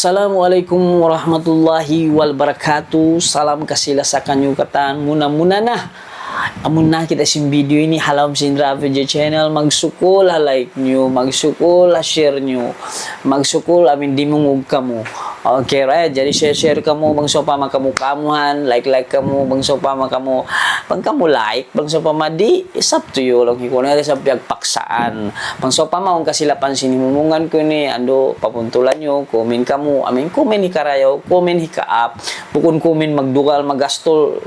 Assalamualaikum warahmatullahi wabarakatuh. Salam kasila sa kanyukatan. Muna-muna na. Amun na kita sim video ini halam sin Raffy channel, magsukol like nyo, magsukol share nyo, magsukol amin dimungog kamu. Okay, right? Jadi share kamu bang sopa makamu kamuhan, like kamu bang sopa makamu, bang kamu like bang sopa madi, it's up to you. Lang ko na sa paksaan. Bang sopa maong kasilapan sinimumungan ko ni ando papuntulan nyo, komen kamu, amin komen hikarayaw, komen hikaap, bukun komen magdugal magastol.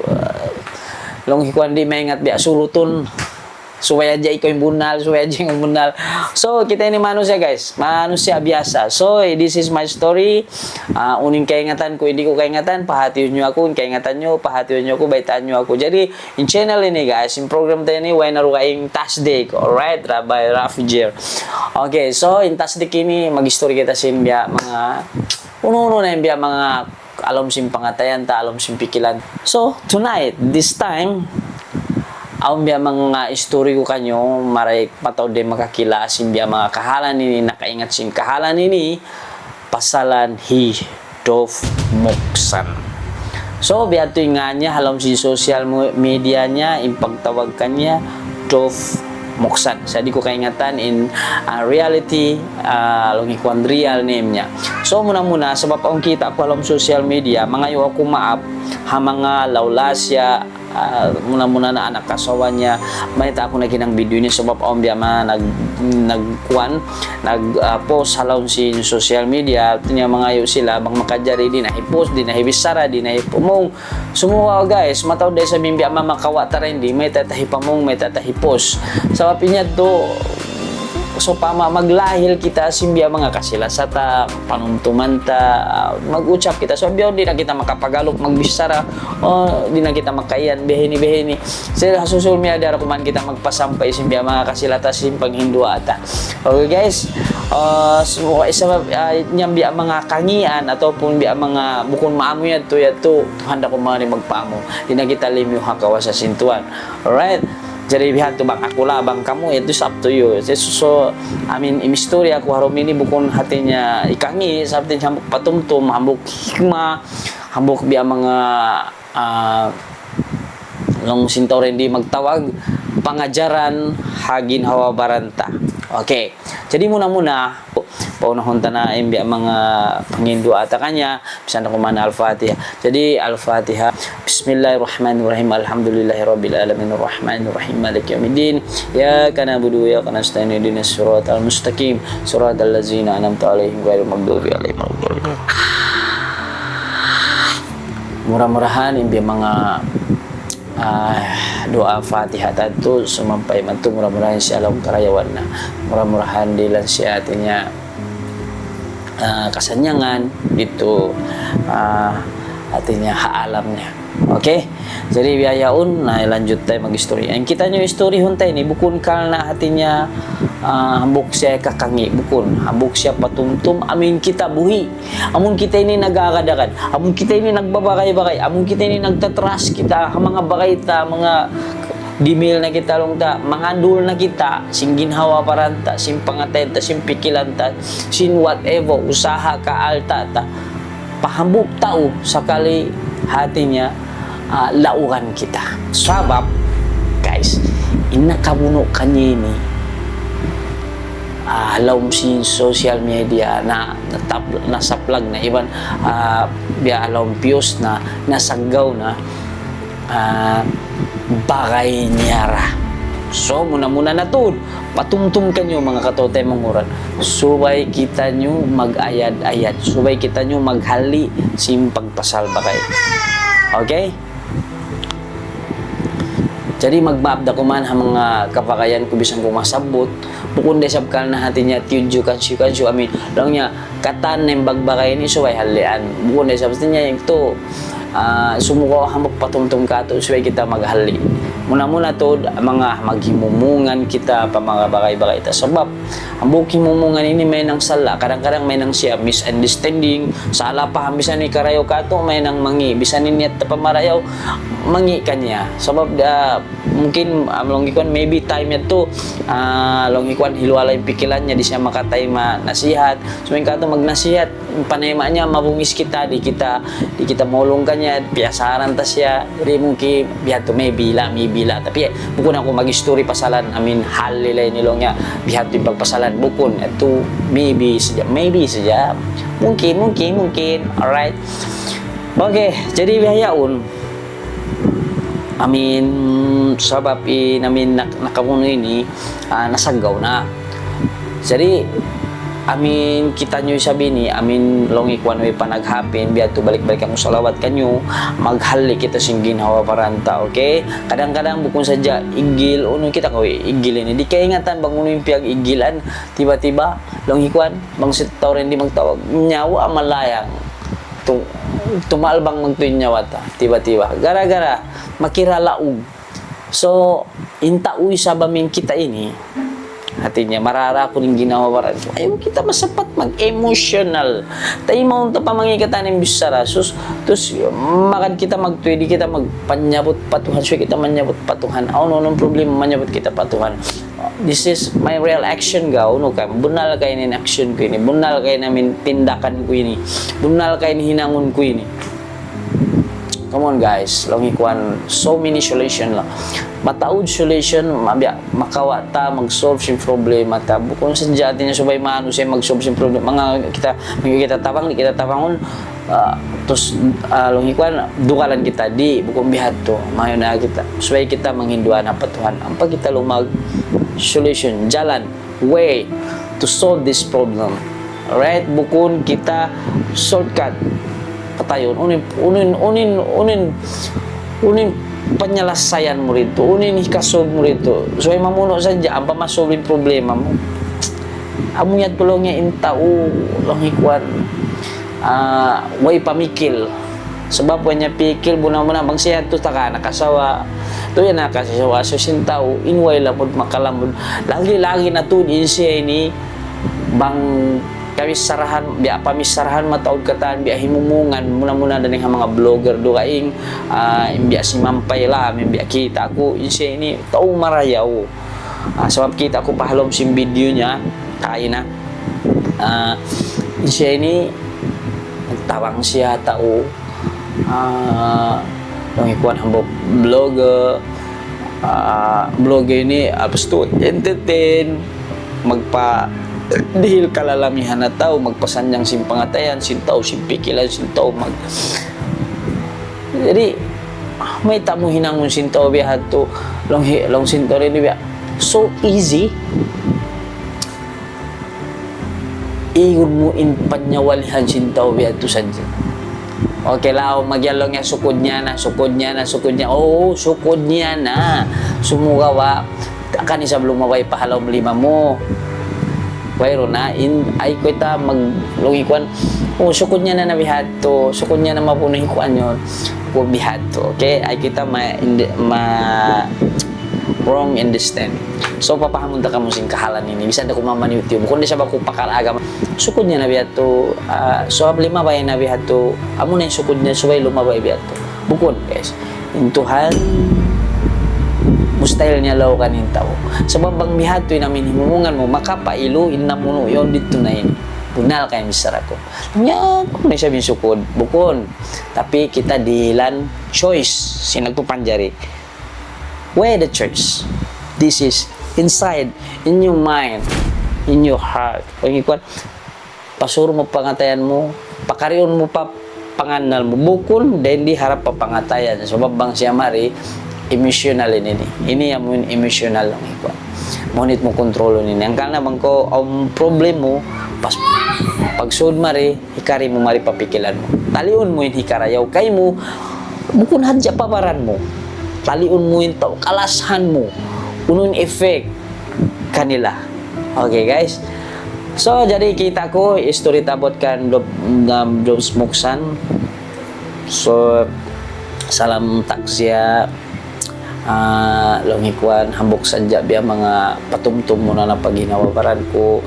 Long hikuan di maingat biya suluton supaya aja ikaw yung bunal, supaya aja yung bunal. So kita ini manusia guys, manusia biasa. So this is my story. Uning kaingatan ko, hindi ko kaingatan, pahatiyon nyo ako, kaingatan nyo, pahatiyon nyo ako, baitaan nyo ako. Jadi in channel ini guys, in program tayo ini way naru kaing tasdik, alright, by Raffy. Okay, so in tasdik ini mag-story kita sin biya mga uno-uno na yung biya mga alam sim pangatayan ta, alam sim pikilan. So tonight, this time alam biya mga istorya ko kanyo maray pataw de makakila sim biya mga kahalan ini, nakaingat sim kahalan ini pasalan hi dof moksan. So biya to nga niya halam si social media niya impagtawag kanya dof moksan. Sa di ko kaingatan in reality longikuan real name niya. So muna sebab ang kita ko alam social media mangayo ako maap ha mga lawlasya muna na anak kasawa niya mahita ako na kinang video niya sebab ang biya post halaw si social media niya mangayo sila bang makajari di na i-post di na ibisara di na ipumong sumuwa guys mataw day sa biya mamakawata rin di may tatahipamong may tatahipost sebab niya to so pama maglahil kita simbya mga kasila sa ta panuntuman ta mag-ucap kita so biyo di na kita makapagalok magbisara o di na kita makayan beheni sa social media dara kuman kita magpasampay simbya mga kasila ta simpang hindua ata. Okay guys, so isa nyambya mga kangian ataupun biya mga bukon maamo yato handa ko man magpaamo di na kita limyo hakawa sa sintuan. Alright, jadi bihan tu bang aku lah bang kamu itu up to you. So amin imistori aku harum ini bukun hatinya ikangi sabtin hambuk patumtum hambuk hikmah hambuk biya mga long sintaw rin di magtawag pangajaran hagin hawa baranta. Okay, jadi muna paunahon na imbiya mga pangindu ata kanya bisan ko man al-Fatiha. Jadi al-Fatiha. Bismillahirrahmanirrahim. Alhamdulillahirabbil alamin arrahmanirrahim maliki yaumiddin. Iyyaka na'budu wa iyyaka nasta'in ihdinas siratal mustaqim siratal ladzina an'amta 'alaihim ghairil maghdubi 'alaihim waladdallin. Murah-murahan imbiya mga doa Fatihah tatu sumampai mantu murah-murahan si alam karayawan na murah-murahan dilan si artinya kasanyangan itu artinya hak alamnya. Okay, jadi biayaun nah lanjut tayo mag-story. Ang kita nyo story huntay ni bukun kal na hatinya hambuk siya kakangi bukun hambuk siya patumtum amin kita buhi amun kita ini nagagadakan amun kita ini nagbabakay-bakay amun kita ini nagtatras kita mga bakay ta mga dimil na kita long ta mangandul na kita sing ginhawa paranta sing pangatay ta sing pikilan ta sin whatever usaha ka alta ta pahambuk tao sakali hatinya lauran kita sabab guys inakabuno kanya ini halaw si social media na nasaplag na iban biya halaw piyos na nasagaw na bagay niyara. So muna na to patumtum kanyo mga katote manguran subay kita nyo mag-ayad-ayad subay kita nyo maghali sim pagpasalba kayo. Okay, jadi magmaabda ko man ang mga kapakayan ko bisang kumasabot bukun de sabkal na hati niya tiudyo kansyo amin lang niya katan ng bagbakay ni subay halian bukun de sabkal niya yung to sumuko hambok patumtum ka to subay kita maghali muna to mga maghimumungan kita pa mga bagay-bagay ta sebab ang himumungan ini may nang sala kadang-kadang may nang siya misunderstanding sala pa bisan ni karayo kato may nang mangi bisan ni niat pamarayaw mangi kanya sebab mungkin longikon maybe time to longikon hilwalay pikilannya di siya makatay nasihat so kato magnasihat panayamanya mabungis kita di kita maulong kanya biasaran ta siya jadi mungkin bihat to maybe la tapi bukun ako mag-story pasalan amin hal nila nilongnya bihat yung pagpasalan bukun itu maybe saja mungkin alright okay jadi bihayaon amin sabab namin nakamuno ini nasanggaw na jadi amin kita nyo sabi ni amin longi kwan may panaghapin biya to balik-balik ang salawat kanyo maghali kita sing ginhawa paranta okay kadang-kadang bukon sadya igil uno kita ko igil ini di kay ingatan bang uno yung piyag igilan tiba-tiba longi kwan bang sitaw rin di magtawag nyawa malayang tumalbang magtuin nyawa ta tiba-tiba gara-gara makiralaog so inta uy sabamin kita ini hatinya marara ko ning ginawa para ayaw kita masapat mag-emotional tayo mo pa mangikatan ng bisara sus makan kita magtuwi di kita magpanyabot patuhan so kita manyabot patuhan no problema manyabot kita patuhan this is my real action gaw no ka bunal kay nin action ko ini bunal kay namin tindakan ko ini bunal kay hinangon ko ini come on guys longi kwan so many solution lang mataud solution makawata mag-solve yung problema ta bukon sa jati niya subay maano siya mag-solve yung problema mga kita tapang di kita tapangon terus longi kwan dukalan kita di bukon bihat to mayo na kita subay kita manghinduan apa Tuhan ampa kita lumag solution jalan way to solve this problem alright bukon kita shortcut patayon unin penyelesaian mo rito unin ikasolve mo rito so ay mamuno sadya ang pamasolve yung problema mo amuyat tulong niya intao lang ikwan way pamikil sebab niya pikil buna-buna bang siya to taka nakasawa to yan nakasawa so sintao inway lamod makalamod lagi-lagi na to din siya ini bang kami sarahan biya pamisarahan mataod katan biya himumungan muna daning mga vlogger do kaing biya si Mampay la biya kita ako inse ini tao marayaw sebab kita ako pahalom sim video niya kain na inse ini nagtawang siya tao nung ikuan hambok vlogger ini apos to entertain magpa dihil kalalamihan na tao magpasanyang simpangatayan sintaw simpikilan sintaw jadi may tamo hinangon sintaw biya to long sintaw rin biya so easy iyon mo in panyawalihan sintaw biya to sadya okay lao magyalong niya sukod niya oo sukod niya na sumugawa akan isab lumaway pahalaw lima mo Wairo na ay ko ita maglungikwan sukod niya na nabihat to sukod niya na mapunuhin ko anyon ko bihat to okay ay kita wrong understand so papahamunta ka mo sing kahalan ini bisan ako maman YouTube kundi sa bako pakalaga sukod niya nabihat to so lima ba yan nabihat to amo na yung sukod niya subay lumabay bihat to bukod guys intuhan style niya law kanin tao sa babang bihat to namin himumungan mo makapailo inamuno yon dito na yun bunal kay misara ko nya may sabi sukod bukon tapi kita dilan choice sinagpupanjari where the choice this is inside in your mind in your heart o ikwan pasuro mo pangatayan mo pakarion mo pa panganal mo bukon dahil di harap pa pangatayan so babang siya mari emotional ini yang mun emotional lang iko monit mo kontrolo nini ang kana bang ko ang problem mo pas pagsud mari hikari mo mari papikilan mo taliun mo hikarayaw kay mo bukun hadya paparan mo taliun mo into kalashan mo unun effect kanila okay guys so jadi kita ko story tabot kan Dom Smoksan so salam taksya longikuan hambok sadya biya mga patumtum mo na paginawabaran ko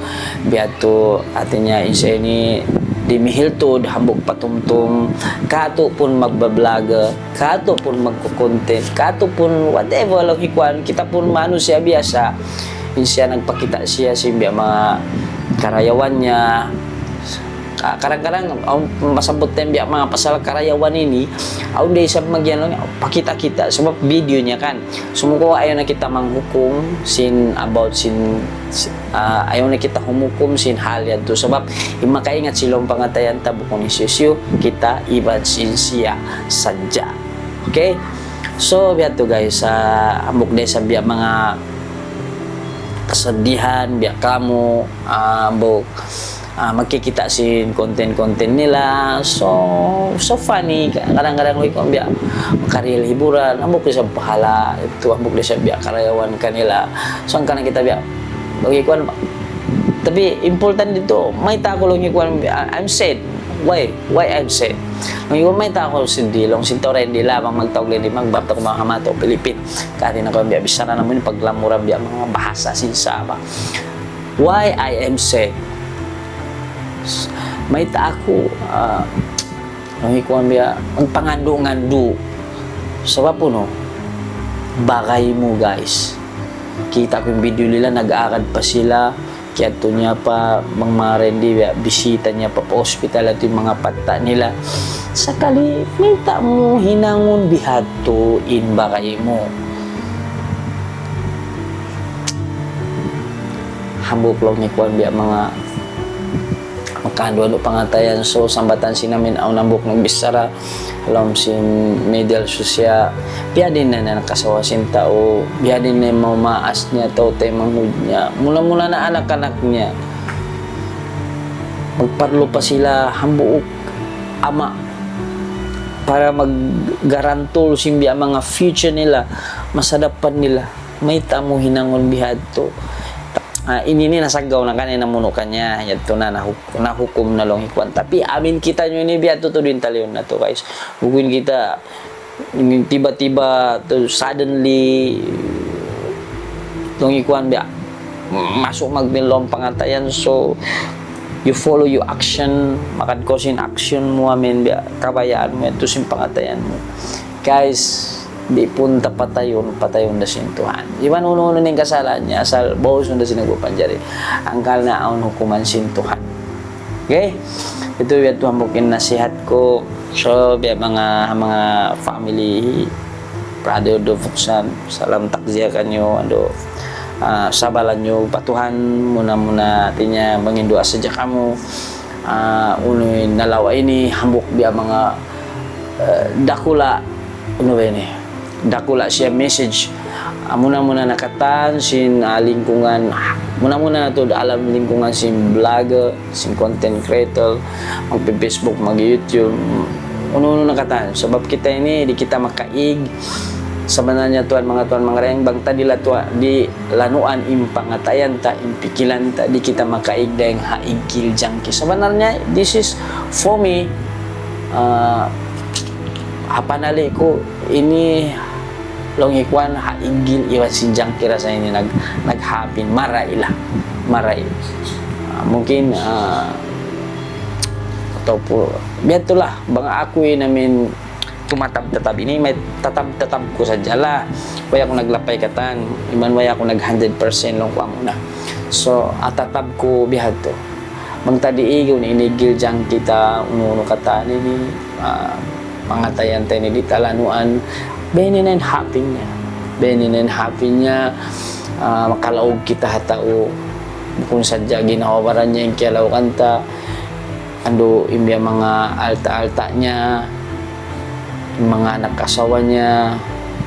biya to atinya isa ini dimihiltod hambok patumtum kato pun magbablaga kato pun magko-content kato pun whatever longikuan kita pun manusia biasa siya nagpakita siya biya mga karayawannya. Kadang-kadang masabot tayo mga pasal karayawan ini day sa magyano pakita-kita sebab video niya kan sumuko ayaw na kita manghukum ayaw na kita humukom sin hal yan to sebab makaingat silong pangatayan ta bukong isusyo kita iban sin siya sadya. Okay, so biya to guys ambok day sa biya mga kasedihan biya kamu ambok magkikita sin konten-konten nila so funny kadang-kadang ko biya makaril hiburan ambok sa pahala itu ambok sa biya karayawan kanila so ang kanang kita biya bagi kuan tapi important dito may tako lang kuan I'm sad why I'm sad ngayon may tako si dilong sintore di lamang magtawag di magbabta ko mga hamato Pilipin kani na ko biya bisara naman paglamuran biya mga bahasa sin sama why I am sad may ta ako nangikuan biya ang pangando-ngando sabab po no bagay mo guys kita ko yung video nila nag-aakad pa sila kaya to niya pa mga rendi biya bisita niya pa hospital at yung mga pata nila sakali may ta mo hinangon bihato in bagay mo hambok lang ni kuan biya mga magkahando pangatayan so sambatan sinamin aw nambok nagbisara alam sin medial susya biya din na nakasawa sin tao biya din na mamaas niya tao temang hud niya mula-mula na anak-anak niya magparlo pa sila hambuok ama para maggarantol simbiya mga future nila masadapan nila may tamo hinangon bihadto ini nasagaw na kanina muno kanya yato na nahukom na long ikuan tapi amin kita nyo ini biya to din talion na to guys bukuin kita tiba-tiba to suddenly long ikuan biya masuk magbilong pangatayan so you follow your action makan kosin action mo amin biya kabayaan mo ito sin pangatayan mo guys di punta patayon na sintuhan. Iwan uno-uno ng kasalan niya asal bawos na sinagpapanjari. Angkal na aon hukuman sintuhan. Okay? Ito yung hambukinn nasihat ko. So, biya mga family brother do fuksan salam takziah kanyo sabalan nyo patuhan muna tinya mangindua saja kamu unoy nalawa ini hambuk biya mga dakula ano ba ini dakula siya message muna nakatan sin lingkungan muna to alam lingkungan sin vlogger sin content creator mag-Facebook mag-YouTube uno nakatan sebab kita ini di kita makaig sebenarnya tuan mga reng bang tadi di lanuan impangatayan ta impikilan ta di kita makaig deng haigil jangki sebenarnya this is for me apa nali ko ini longikuan haigil iwan sinjang kira sa ini naghapin maray mungkin atau po biatulah bang aku namin tumatap-tatap ini may tatap ko sa jala waya ko naglapay katan iman waya ko nag 100% long ko muna so atatap ko bihato bang tadi igaw ni inigil jang kita uno katan ini pangatayan tayo ni ditalanuan beninen happy niya makalaog kita hatao kung sadya ginawaran niya yung kialaw kanta ando imbiya mga alta-alta niya mga anak kasawa niya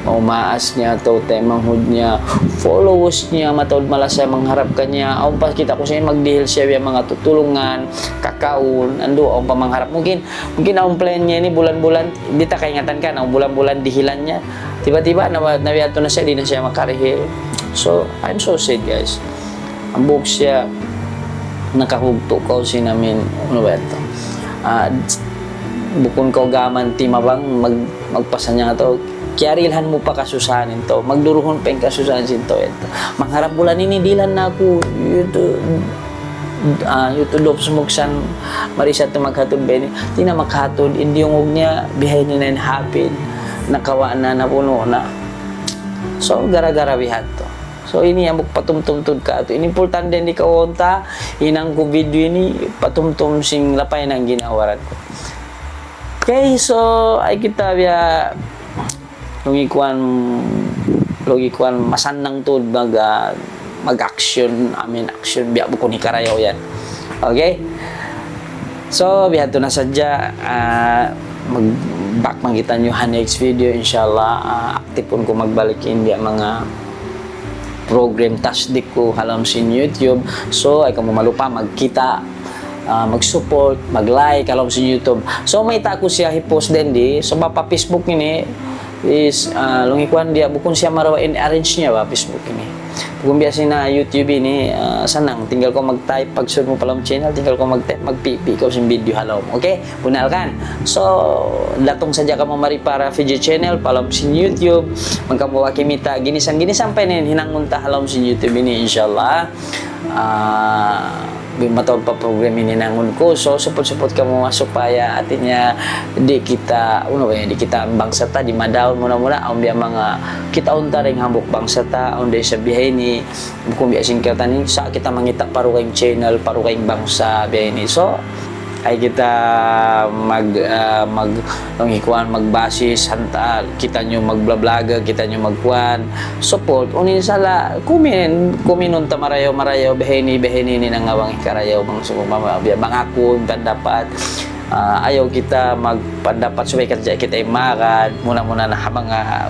maumaas niya to temang hud niya followers niya matawad malasay mangharap kanya aw pa kita ko siya magdihil siya yung mga tutulungan kakaon ando aw pa mangharap mungkin ang plan niya ni bulan-bulan di ta kaingatan ka ang bulan-bulan dihilan niya tiba-tiba nawiato na siya di na siya makarihil so I'm so sad guys ang buhok siya nakahugto ko sinamin ano ba ito bukon ko gaman ti mabang magpasa niya nga to Kiarilhan mo pa kasusanin to. Magduruhon pa yung kasusanin sinto ito. Mangharap bulan ini dilan na ako. YouTube sumugsan marisa ito maghatod beni. Di na maghatod. Hindi yung huwag niya behind na happen. Nakawa na napuno na. So, gara-gara bihat to. So, ini ang patumtumtod ka. Ito, importante din di ka onta. Inang ko video ini, patumtum sing lapay ng ginawaran ko. Okay, so, ay kita biya lugikuan masanang to mag-action, action biya buko ni karayaw yan. Okay? So, biya to na sadya mag-back mangita nyo next video, inshallah. Active po ko magbalikin biya mga program tasdik ko halam sin YouTube. So, ay kamo malupa magkita, mag-support, mag-like alam sa YouTube. So, may tako siya i-post din di. So, pa Facebook ini is lungikuan dia bukun siya marawain arrange niya ba Facebook ini. Kung biasa na YouTube ini sanang tinggal ko mag-type pag search mo palam channel tinggal ko mag-type mag-pp ko sin video halom. Okay? Punalkan. So datong saja ka mo mari para video channel palam sin YouTube magkamo kimita ginisan sampai nin hinangunta halom sin YouTube ini insyaallah. Matawag pa program ini nangun ko. So support ka mo supaya atinya di kita di kita bangsa ta di madaon muna ang biya mga kita unta ring hambok bangsa ta on day sa biya ini kung biya singkatan sa kita mangita paru kayong channel paru kayong bangsa biya ini. So ay kita longikuan magbasis hanta kita nyo magblablog kita nyo magkuan support unin sala kumin unta marayaw beheni ni nangawang ikarayaw bang ako dapat ayaw kita magpandapat subay kerja kita imakan muna na mga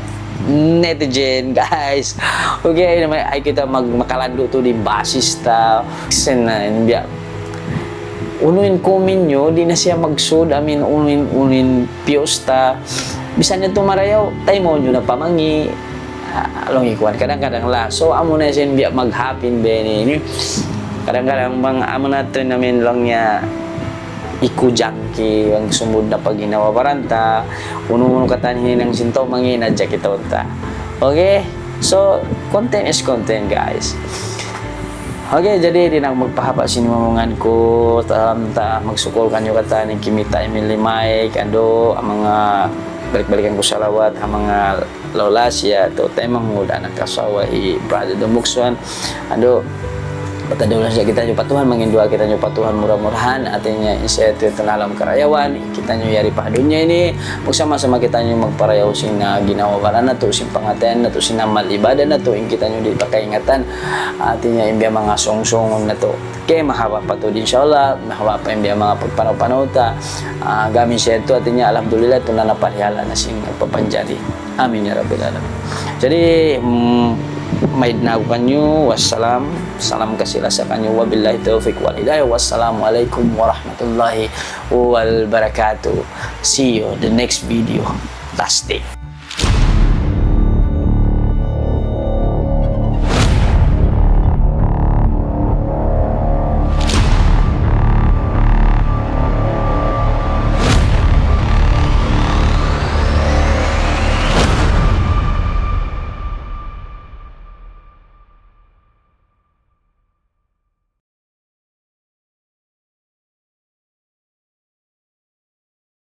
netizen guys. Okay ay kita makalando to di basis ta sen biya unuin komen nyo, di na siya magsud, unuin piosta. Bisan niya tumarayaw, tayo mo nyo na pamangi. Longikuan, kadang-kadang la. So, amo na siya biya mag-happen, beni. Kadang-kadang mga amo na ito namin lang niya iku-junkie, ang sumud na pag ginawa paranta. Uno-uno katanihin ng sinto, manginadya kita unta. Okay? So, content is content, guys. Okay, jadi di nang magpahaba sinimamungan ko magsukol kanyo kata ni Kimita Emily Mike ando ang mga balik-balikan ko salawat ang mga laulasya to temang muda ng kasawa brother Dumukson ando patadaw lang siya kita nyo patuhan mangindua kita nyo patuhan murah-murahan atin niya itu alam karayawan kita nyo yari pahadunya ini magsama-sama kita nyo magparayaw sin ginawa wala na to sin pangaten na to sin amal ibadah na to kita nyo di pakaingatan atin niya imbiya mga song-songon na to kaya mahaba pa to din insyaAllah mahaba pa imbiya mga pagpanaw-panaw ta gamin siya ito atin niya alhamdulillah ito na naparihala na sin papanjari amin ya rabbil alamin jadi may nago kanyo wassalam salam kasila sa kanyo wabillahi taufiq wal hidayah wassalamualaikum warahmatullahi wabarakatuh see you the next video last day.